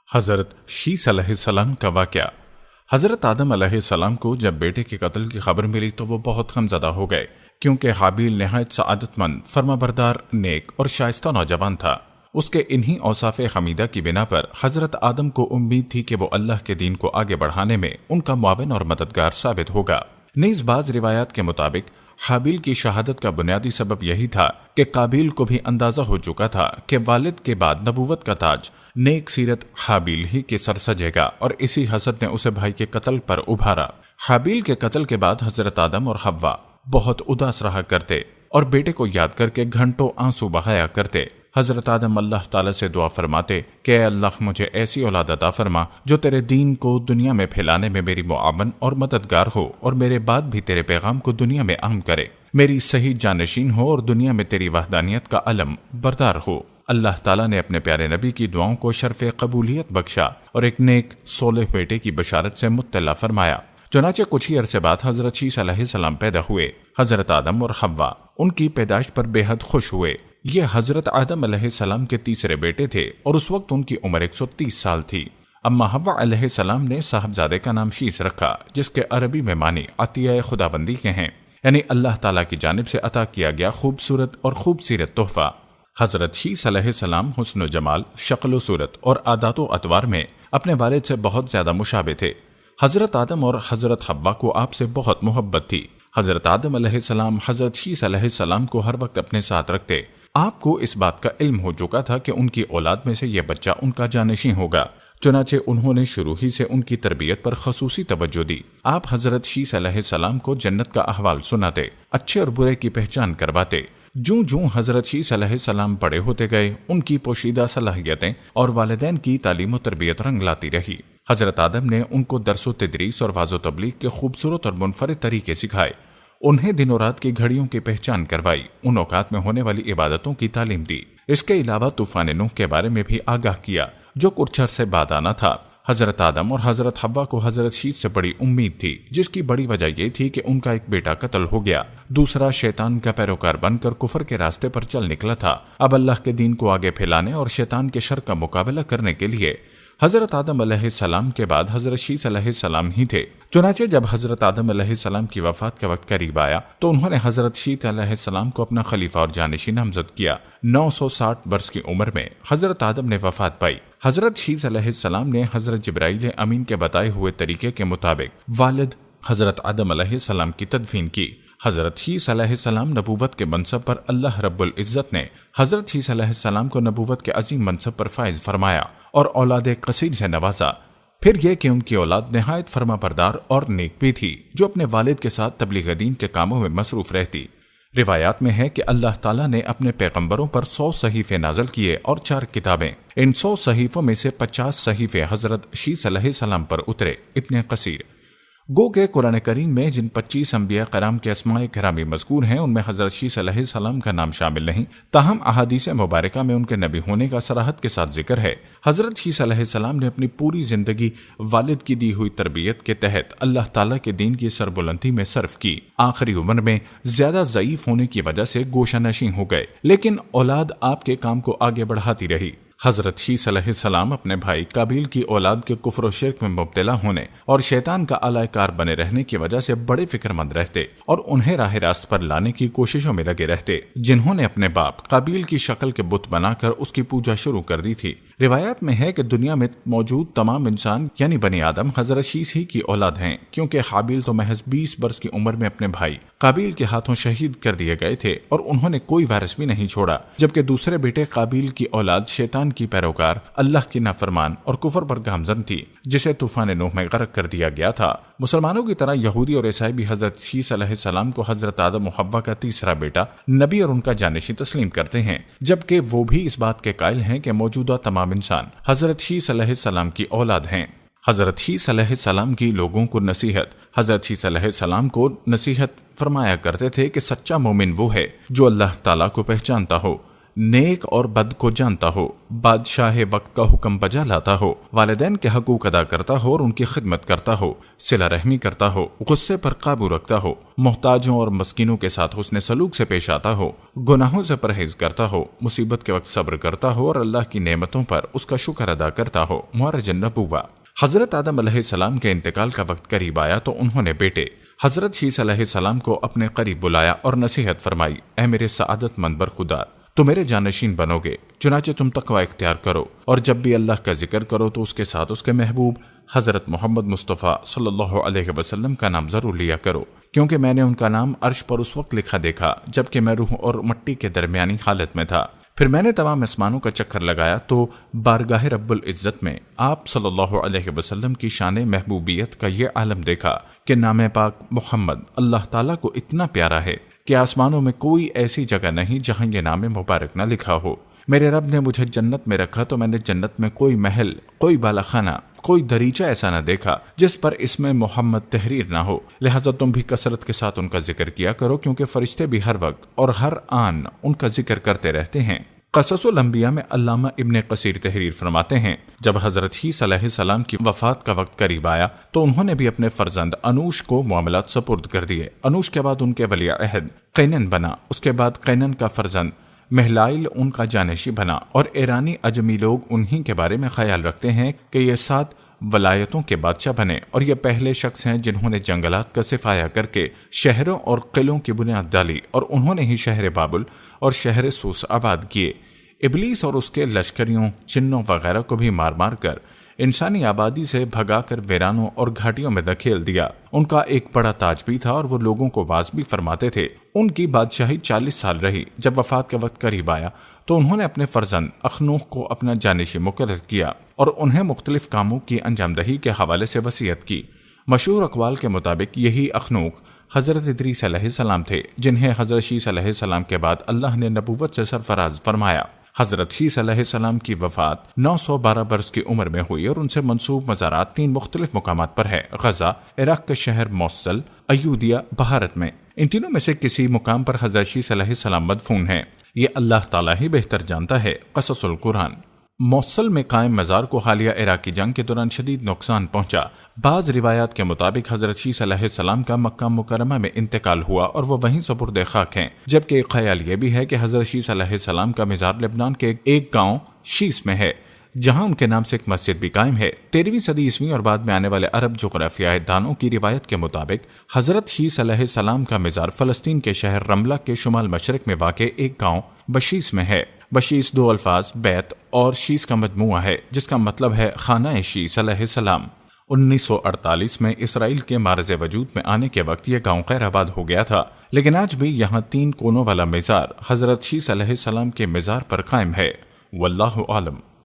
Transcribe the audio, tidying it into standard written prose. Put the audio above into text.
حضرت شیس علیہ السلام کا واقعہ۔ حضرت آدم علیہ السلام کو جب بیٹے کے قتل کی خبر ملی تو وہ بہت غمزدہ ہو گئے، کیونکہ حابیل نہایت سعادت مند، فرمانبردار، نیک اور شائستہ نوجوان تھا۔ اس کے انہی اوصاف حمیدہ کی بنا پر حضرت آدم کو امید تھی کہ وہ اللہ کے دین کو آگے بڑھانے میں ان کا معاون اور مددگار ثابت ہوگا۔ نیز بعض روایات کے مطابق حابیل کی شہادت کا بنیادی سبب یہی تھا کہ قابیل کو بھی اندازہ ہو چکا تھا کہ والد کے بعد نبوت کا تاج نیک سیرت حابیل ہی کے سر سجے گا، اور اسی حسد نے اسے بھائی کے قتل پر ابھارا۔ حابیل کے قتل کے بعد حضرت آدم اور حوا بہت اداس رہا کرتے اور بیٹے کو یاد کر کے گھنٹوں آنسو بہایا کرتے۔ حضرت آدم اللہ تعالیٰ سے دعا فرماتے کہ اے اللہ، مجھے ایسی اولاد عطا فرما جو تیرے دین کو دنیا میں پھیلانے میں میری معاون اور مددگار ہو، اور میرے بعد بھی تیرے پیغام کو دنیا میں عام کرے، میری صحیح جانشین ہو اور دنیا میں تیری وحدانیت کا علم بردار ہو۔ اللہ تعالیٰ نے اپنے پیارے نبی کی دعاؤں کو شرف قبولیت بخشا اور ایک نیک صالح بیٹے کی بشارت سے مطلع فرمایا۔ چنانچہ کچھ ہی عرصے بعد حضرت شیس علیہ السلام پیدا ہوئے۔ حضرت آدم اور حوا ان کی پیدائش پر بے حد خوش ہوئے۔ یہ حضرت آدم علیہ السلام کے تیسرے بیٹے تھے اور اس وقت ان کی عمر 130 سال تھی۔ اما حوا علیہ السلام نے صاحبزادے کا نام شیس رکھا، جس کے عربی میں معنی عطیہ خداوندی کے ہیں، یعنی اللہ تعالیٰ کی جانب سے عطا کیا گیا خوبصورت اور خوبصیرت تحفہ۔ حضرت شیس علیہ السلام حسن و جمال، شکل و صورت اور عادات و اطوار میں اپنے والد سے بہت زیادہ مشابہ تھے۔ حضرت آدم اور حضرت حوا کو آپ سے بہت محبت تھی۔ حضرت آدم علیہ السلام حضرت شیس علیہ السلام کو ہر وقت اپنے ساتھ رکھتے۔ آپ کو اس بات کا علم ہو چکا تھا کہ ان کی اولاد میں سے یہ بچہ ان کا جانشین ہوگا، چنانچہ انہوں نے شروع ہی سے ان کی تربیت پر خصوصی توجہ دی۔ آپ حضرت شیس علیہ السلام کو جنت کا احوال سناتے، اچھے اور برے کی پہچان کرواتے۔ جوں جوں حضرت شیس علیہ السلام بڑے ہوتے گئے، ان کی پوشیدہ صلاحیتیں اور والدین کی تعلیم و تربیت رنگ لاتی رہی۔ حضرت آدم نے ان کو درس و تدریس اور واعظ و تبلیغ کے خوبصورت اور منفرد طریقے سکھائے، انہیں دن و رات کی گھڑیوں کی پہچان کروائی، ان اوقات میں ہونے والی عبادتوں کی تعلیم دی۔ اس کے علاوہ طوفان نوح کے بارے میں بھی آگاہ کیا، جو کچھ عرصے بعد آنا تھا۔ حضرت آدم اور حضرت حوا کو حضرت شیس سے بڑی امید تھی، جس کی بڑی وجہ یہ تھی کہ ان کا ایک بیٹا قتل ہو گیا، دوسرا شیطان کا پیروکار بن کر کفر کے راستے پر چل نکلا تھا۔ اب اللہ کے دین کو آگے پھیلانے اور شیطان کے شر کا مقابلہ کرنے کے لیے حضرت آدم علیہ السلام کے بعد حضرت شیس علیہ السلام ہی تھے۔ چنانچہ جب حضرت آدم علیہ السلام کی وفات کا وقت قریب آیا تو انہوں نے حضرت شیس علیہ السلام کو اپنا خلیفہ اور جانشین نامزد کیا۔ 960 برس کی عمر میں حضرت آدم نے وفات پائی۔ حضرت شیس علیہ السلام نے حضرت جبرائیل امین کے بتائے ہوئے طریقے کے مطابق والد حضرت آدم علیہ السلام کی تدفین کی۔ حضرت شیس علیہ السلام نبوت کے منصب پر اللہ رب العزت نے حضرت شیس علیہ السلام کو نبوت کے عظیم منصب پر فائز فرمایا اور اولاد قصیر سے نوازا۔ پھر یہ کہ ان کی اولاد نہایت فرما بردار اور نیک بھی تھی، جو اپنے والد کے ساتھ تبلیغ دین کے کاموں میں مصروف رہتی۔ روایات میں ہے کہ اللہ تعالیٰ نے اپنے پیغمبروں پر 100 صحیفے نازل کیے اور 4 کتابیں۔ ان 100 صحیفوں میں سے 50 صحیفے حضرت شیس علیہ السلام پر اترے، ابن قصیر۔ گو کہ قرآن کریم میں جن 25 انبیاء کرام کے اسماء کرامی مذکور ہیں، ان میں حضرت شیس علیہ السلام کا نام شامل نہیں، تاہم احادیث مبارکہ میں ان کے نبی ہونے کا صراحت کے ساتھ ذکر ہے۔ حضرت شیس علیہ السلام نے اپنی پوری زندگی والد کی دی ہوئی تربیت کے تحت اللہ تعالیٰ کے دین کی سربلندی میں صرف کی۔ آخری عمر میں زیادہ ضعیف ہونے کی وجہ سے گوشہ نشین ہو گئے، لیکن اولاد آپ کے کام کو آگے بڑھاتی رہی۔ حضرت شیس علیہ السلام اپنے بھائی قابیل کی اولاد کے کفر و شرک میں مبتلا ہونے اور شیطان کا اعلی کار بنے رہنے کی وجہ سے بڑے فکر مند رہتے اور انہیں راہ راست پر لانے کی کوششوں میں لگے رہتے، جنہوں نے اپنے باپ قابیل کی شکل کے بت بنا کر اس کی پوجا شروع کر دی تھی۔ روایات میں ہے کہ دنیا میں موجود تمام انسان یعنی بنی آدم حضرت شیس ہی کی اولاد ہیں، کیونکہ حابیل تو محض 20 برس کی عمر میں اپنے بھائی قابیل کے ہاتھوں شہید کر دیے گئے تھے اور انہوں نے کوئی وارث بھی نہیں چھوڑا، جبکہ دوسرے بیٹے قابیل کی اولاد شیطان کی پیروکار، اللہ کی نافرمان اور کفر پر گامزن تھی، جسے طوفان نوح میں غرق کر دیا گیا تھا۔ مسلمانوں کی طرح یہودی اور عیسائی بھی حضرت شیس علیہ السلام کو حضرت آدم و حوا کا تیسرا بیٹا، نبی اور ان کا جانشین تسلیم کرتے ہیں، جبکہ وہ بھی اس بات کے قائل ہیں کہ موجودہ تمام انسان حضرت شیس علیہ السلام کی اولاد ہیں۔ حضرت شیس علیہ السلام کی لوگوں کو نصیحت۔ حضرت شیس علیہ السلام کو نصیحت فرمایا کرتے تھے کہ سچا مومن وہ ہے جو اللہ تعالیٰ کو پہچانتا ہو، نیک اور بد کو جانتا ہو، بادشاہ وقت کا حکم بجا لاتا ہو، والدین کے حقوق ادا کرتا ہو اور ان کی خدمت کرتا ہو، صلہ رحمی کرتا ہو، غصے پر قابو رکھتا ہو، محتاجوں اور مسکینوں کے ساتھ حسن سلوک سے پیش آتا ہو، گناہوں سے پرہیز کرتا ہو، مصیبت کے وقت صبر کرتا ہو اور اللہ کی نعمتوں پر اس کا شکر ادا کرتا ہو۔ معرج النبوہ۔ حضرت آدم علیہ السلام کے انتقال کا وقت قریب آیا تو انہوں نے بیٹے حضرت شیس علیہ السلام کو اپنے قریب بلایا اور نصیحت فرمائی، اے میرے سعادت مند برخودار، تو میرے جانشین بنو گے، چنانچہ تم تقوی اختیار کرو اور جب بھی اللہ کا ذکر کرو تو اس کے ساتھ اس کے محبوب حضرت محمد مصطفیٰ صلی اللہ علیہ وسلم کا نام ضرور لیا کرو، کیونکہ میں نے ان کا نام عرش پر اس وقت لکھا دیکھا جبکہ میں روح اور مٹی کے درمیانی حالت میں تھا۔ پھر میں نے تمام آسمانوں کا چکر لگایا تو بارگاہ رب العزت میں آپ صلی اللہ علیہ وسلم کی شان محبوبیت کا یہ عالم دیکھا کہ نام پاک محمد اللہ تعالیٰ کو اتنا پیارا ہے کہ آسمانوں میں کوئی ایسی جگہ نہیں جہاں یہ نام مبارک نہ لکھا ہو۔ میرے رب نے مجھے جنت میں رکھا تو میں نے جنت میں کوئی محل، کوئی بالا خانہ، کوئی دریچہ ایسا نہ دیکھا جس پر اس میں محمد تحریر نہ ہو، لہٰذا تم بھی کثرت کے ساتھ ان کا ذکر کیا کرو، کیونکہ فرشتے بھی ہر وقت اور ہر آن ان کا ذکر کرتے رہتے ہیں۔ قصص الانبیاء میں علامہ ابن قصیر تحریر فرماتے ہیں، جب حضرت عیسیٰ علیہ السلام کی وفات کا وقت قریب آیا تو انہوں نے بھی اپنے فرزند انوش کو معاملات سپرد کر دیے۔ انوش کے بعد ان کے ولی عہد قینن بنا، اس کے بعد قینن کا فرزند مہلائل ان کا جانشی بنا، اور ایرانی اجمی لوگ انہی کے بارے میں خیال رکھتے ہیں کہ یہ 7 ولایتوں کے بادشاہ بنے، اور یہ پہلے شخص ہیں جنہوں نے جنگلات کا صفایا کر کے شہروں اور قلعوں کی بنیاد ڈالی، اور انہوں نے ہی شہر بابل اور شہر سوس آباد کیے۔ ابلیس اور اس کے لشکریوں، جنوں وغیرہ کو بھی مار مار کر انسانی آبادی سے بھگا کر ویرانوں اور گھاٹیوں میں دھکیل دیا۔ ان کا ایک بڑا تاج بھی تھا اور وہ لوگوں کو واعظ بھی فرماتے تھے۔ ان کی بادشاہی 40 سال رہی۔ جب وفات کا وقت قریب آیا تو انہوں نے اپنے فرزند اخنوخ کو اپنا جانشین مقرر کیا اور انہیں مختلف کاموں کی انجام دہی کے حوالے سے وصیت کی۔ مشہور اقوال کے مطابق یہی اخنوخ حضرت ادریس علیہ السلام تھے، جنہیں حضرت شیس علیہ السلام کے بعد اللہ نے نبوت سے سرفراز فرمایا۔ حضرت شیس علیہ السلام کی وفات 912 برس کی عمر میں ہوئی اور ان سے منسوب مزارات 3 مختلف مقامات پر ہے: غزہ، عراق کا شہر موصل، ایودھیا بھارت میں۔ ان تینوں میں سے کسی مقام پر حضرت شیس علیہ السلام مدفون ہیں، یہ اللہ تعالیٰ ہی بہتر جانتا ہے۔ قصص القرآن۔ موصل میں قائم مزار کو حالیہ عراقی جنگ کے دوران شدید نقصان پہنچا۔ بعض روایات کے مطابق حضرت شیس علیہ السلام کا مکہ مکرمہ میں انتقال ہوا اور وہ وہیں سپرد خاک ہیں، جبکہ ایک خیال یہ بھی ہے کہ حضرت شیس علیہ السلام کا مزار لبنان کے ایک گاؤں شیس میں ہے، جہاں ان کے نام سے ایک مسجد بھی قائم ہے۔ 13ویں صدی عیسوی اور بعد میں آنے والے عرب جغرافیائی دانوں کی روایت کے مطابق حضرت شیس علیہ السلام کا مزار فلسطین کے شہر رملہ کے شمال مشرق میں واقع ایک گاؤں بشیس میں ہے۔ بشیس 2 الفاظ بیت اور شیس کا مجموعہ ہے، جس کا مطلب ہے خانہ شیس علیہ السلام۔ 1948 میں اسرائیل کے معرض وجود میں آنے کے وقت یہ گاؤں خیر آباد ہو گیا تھا، لیکن آج بھی یہاں 3 کونوں والا مزار حضرت شیس علیہ السلام کے مزار پر قائم ہے۔ واللہ عالم۔